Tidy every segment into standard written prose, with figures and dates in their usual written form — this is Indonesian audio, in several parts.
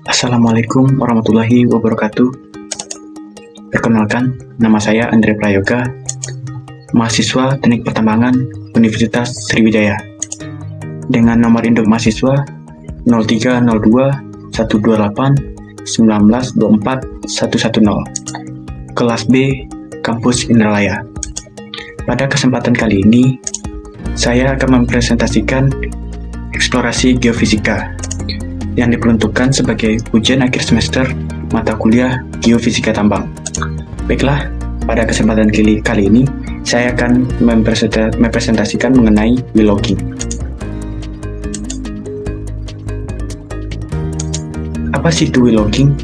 Assalamualaikum warahmatullahi wabarakatuh. Perkenalkan, nama saya Andre Prayoga, mahasiswa Teknik Pertambangan Universitas Sriwijaya. Dengan nomor induk mahasiswa 0302 128 1924 110, kelas B, Kampus Indralaya. Pada kesempatan kali ini, saya akan mempresentasikan eksplorasi geofisika yang diperuntukkan sebagai ujian akhir semester mata kuliah Geofisika Tambang. Baiklah, pada kesempatan kali ini saya akan mempresentasikan mengenai well logging. Apa sih itu well logging?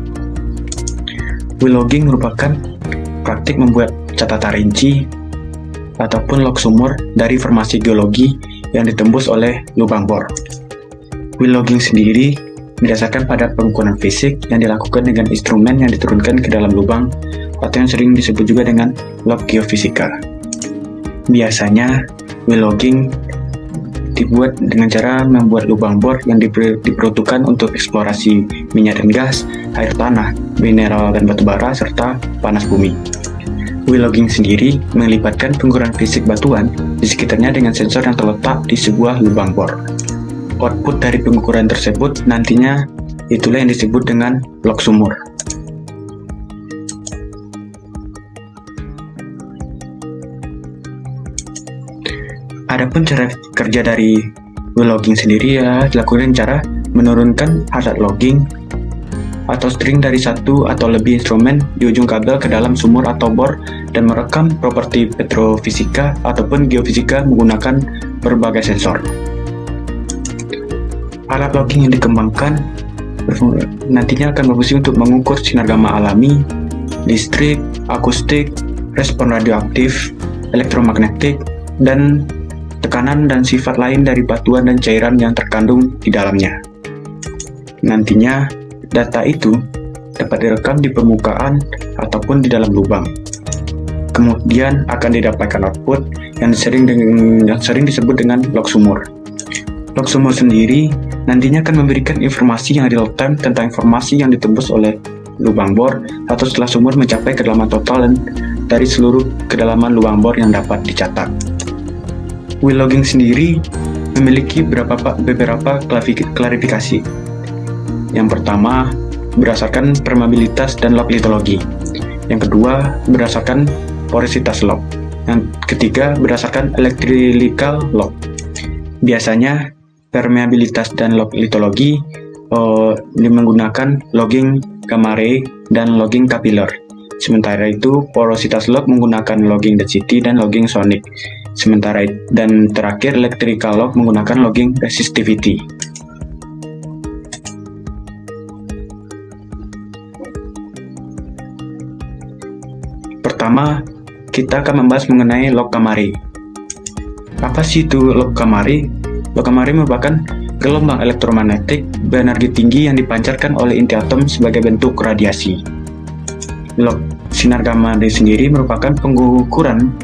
Well logging merupakan praktik membuat catatan rinci ataupun log sumur dari formasi geologi yang ditembus oleh lubang bor. Well logging sendiri berdasarkan pada pengukuran fisik yang dilakukan dengan instrumen yang diturunkan ke dalam lubang atau yang sering disebut juga dengan log geofisika. Biasanya, well logging dibuat dengan cara membuat lubang bor yang diperuntukkan untuk eksplorasi minyak dan gas, air tanah, mineral dan batu bara, serta panas bumi. Well logging sendiri melibatkan pengukuran fisik batuan di sekitarnya dengan sensor yang terletak di sebuah lubang bor. Output dari pengukuran tersebut nantinya itulah yang disebut dengan log sumur. Adapun cara kerja dari well logging sendiri dilakukan dengan cara menurunkan alat logging atau string dari satu atau lebih instrumen di ujung kabel ke dalam sumur atau bor dan merekam properti petrofisika ataupun geofisika menggunakan berbagai sensor. Alat logging yang dikembangkan nantinya akan berfungsi untuk mengukur sinar gamma alami, listrik, akustik, respon radioaktif, elektromagnetik, dan tekanan dan sifat lain dari batuan dan cairan yang terkandung di dalamnya. Nantinya, data itu dapat direkam di permukaan ataupun di dalam lubang. Kemudian akan didapatkan output yang sering disebut dengan log sumur. Log sumur sendiri nantinya akan memberikan informasi yang real time tentang informasi yang ditembus oleh lubang bor atau setelah sumur mencapai kedalaman total dan dari seluruh kedalaman lubang bor yang dapat dicatat. Well logging sendiri memiliki beberapa klarifikasi. Yang pertama, berdasarkan permeabilitas dan log litologi. Yang kedua, berdasarkan porositas log. Yang ketiga, berdasarkan electrical log. Biasanya, permeabilitas dan log litologi menggunakan logging gamma ray dan logging capillary. Sementara itu, porositas log menggunakan logging density dan logging sonic. Dan terakhir, electrical log menggunakan logging resistivity. Pertama, kita akan membahas mengenai log gamma ray. Apa sih itu log gamma ray? Log gamma ray merupakan gelombang elektromagnetik berenergi tinggi yang dipancarkan oleh inti atom sebagai bentuk radiasi. Log sinar gamma ray sendiri merupakan pengukuran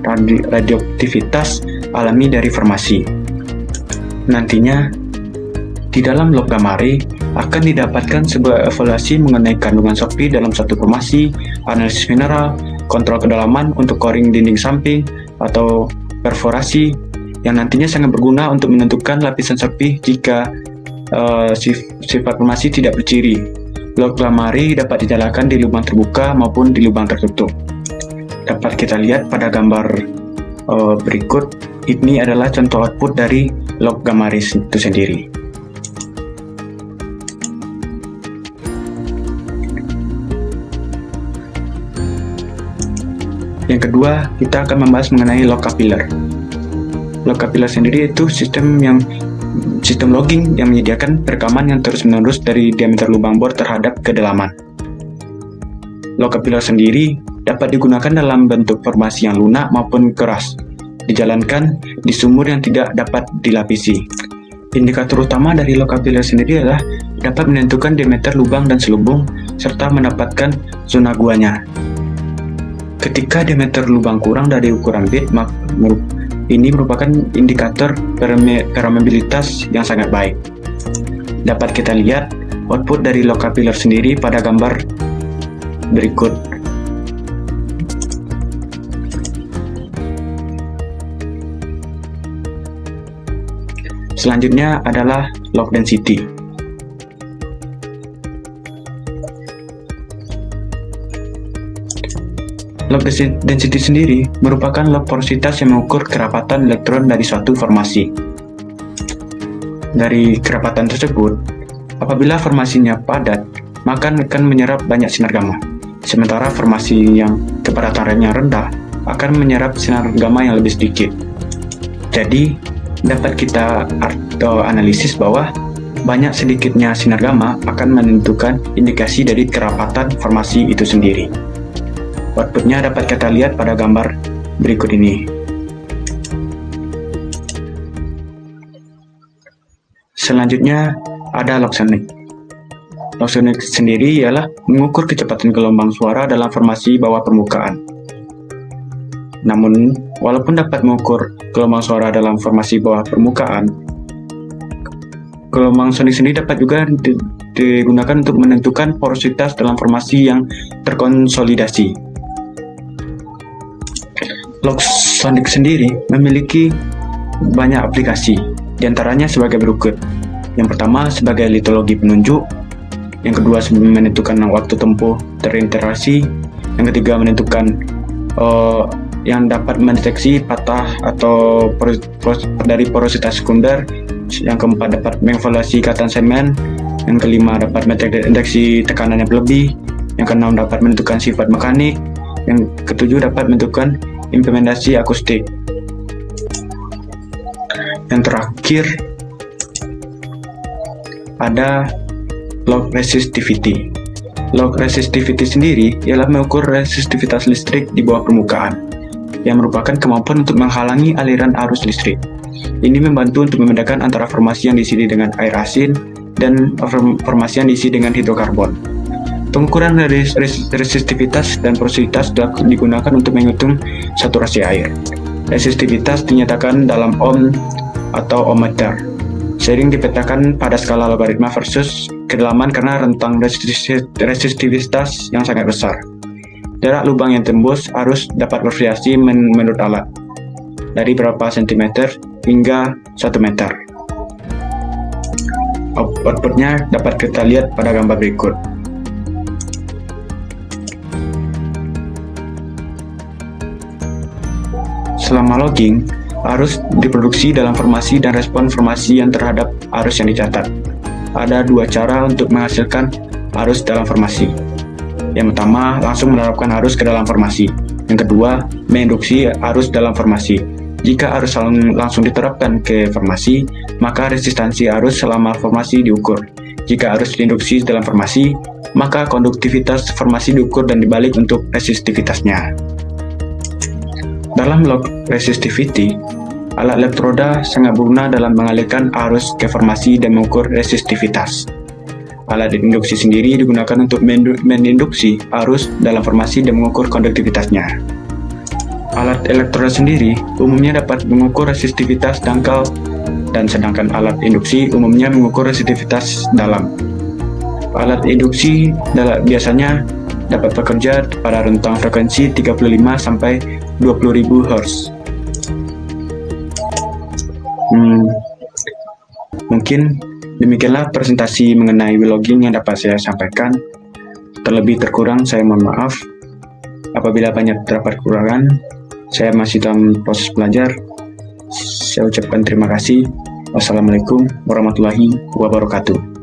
radioaktivitas alami dari formasi. Nantinya, di dalam log gamma ray akan didapatkan sebuah evaluasi mengenai kandungan sopi dalam satu formasi, analisis mineral, kontrol kedalaman untuk coring dinding samping atau perforasi yang nantinya sangat berguna untuk menentukan lapisan sopi jika sifat formasi tidak berciri. Log gamma ray dapat dinyalakan di lubang terbuka maupun di lubang tertutup. Dapat kita lihat pada gambar berikut. Ini adalah contoh output dari log gamma ray itu sendiri. Yang kedua, kita akan membahas mengenai log capillary. Log capillary sendiri itu sistem logging yang menyediakan perekaman yang terus-menerus dari diameter lubang bor terhadap kedalaman. Log capillary sendiri dapat digunakan dalam bentuk formasi yang lunak maupun keras, dijalankan di sumur yang tidak dapat dilapisi. Indikator utama dari log capillary sendiri adalah dapat menentukan diameter lubang dan selubung serta mendapatkan zona guanya. Ketika diameter lubang kurang dari ukuran bit, ini merupakan indikator permeabilitas yang sangat baik. Dapat kita lihat output dari log capillary sendiri pada gambar berikut. Selanjutnya adalah log density. Log density sendiri merupakan log porositas yang mengukur kerapatan elektron dari suatu formasi. Dari kerapatan tersebut, apabila formasinya padat, maka akan menyerap banyak sinar gamma. Sementara formasi yang kepadatannya rendah akan menyerap sinar gamma yang lebih sedikit. Jadi, dapat kita analisis bahwa banyak sedikitnya sinar gamma akan menentukan indikasi dari kerapatan formasi itu sendiri. Outputnya dapat kita lihat pada gambar berikut ini. Selanjutnya ada log sonic. Log sonic sendiri ialah mengukur kecepatan gelombang suara dalam formasi bawah permukaan. Namun, walaupun dapat mengukur gelombang suara dalam formasi bawah permukaan, gelombang sonik sendiri dapat juga digunakan untuk menentukan porositas dalam formasi yang terkonsolidasi. Log sonik sendiri memiliki banyak aplikasi, diantaranya sebagai berikut. Yang pertama sebagai litologi penunjuk, yang kedua menentukan waktu tempuh terinteraksi, yang ketiga menentukan yang dapat mendeteksi patah atau dari porositas sekunder, yang keempat dapat mengevaluasi ikatan semen, yang kelima dapat mendeteksi tekanan yang berlebih, yang keenam dapat menentukan sifat mekanik, yang ketujuh dapat menentukan implementasi akustik. Yang terakhir ada log resistivity. Log resistivity sendiri ialah mengukur resistivitas listrik di bawah permukaan, yang merupakan kemampuan untuk menghalangi aliran arus listrik. Ini membantu untuk membedakan antara formasi yang diisi dengan air asin dan formasi yang diisi dengan hidrokarbon. Pengukuran resistivitas dan porositas digunakan untuk menghitung saturasi air. Resistivitas dinyatakan dalam ohm atau ohmmeter. Sering dipetakan pada skala logaritma versus kedalaman karena rentang resistivitas yang sangat besar. Jarak lubang yang tembus arus dapat bervariasi menurut alat, dari beberapa sentimeter hingga 1 meter. Outputnya dapat kita lihat pada gambar berikut. Selama logging, arus diproduksi dalam formasi dan respon formasi yang terhadap arus yang dicatat. Ada dua cara untuk menghasilkan arus dalam formasi. Yang pertama, langsung menerapkan arus ke dalam formasi. Yang kedua, menginduksi arus dalam formasi. Jika arus langsung diterapkan ke formasi, maka resistansi arus selama formasi diukur. Jika arus diinduksi dalam formasi, maka konduktivitas formasi diukur dan dibalik untuk resistivitasnya. Dalam log resistivity, alat elektroda sangat berguna dalam mengalirkan arus ke formasi dan mengukur resistivitas. Alat induksi sendiri digunakan untuk menginduksi arus dalam formasi dan mengukur konduktivitasnya. Alat elektroda sendiri umumnya dapat mengukur resistivitas dangkal, dan sedangkan alat induksi umumnya mengukur resistivitas dalam. Alat induksi biasanya dapat bekerja pada rentang frekuensi 35 sampai 20.000 Hz. Mungkin demikianlah presentasi mengenai logging yang dapat saya sampaikan. Terlebih terkurang saya mohon maaf. Apabila banyak terdapat kekurangan, saya masih dalam proses belajar. Saya ucapkan terima kasih. Wassalamualaikum warahmatullahi wabarakatuh.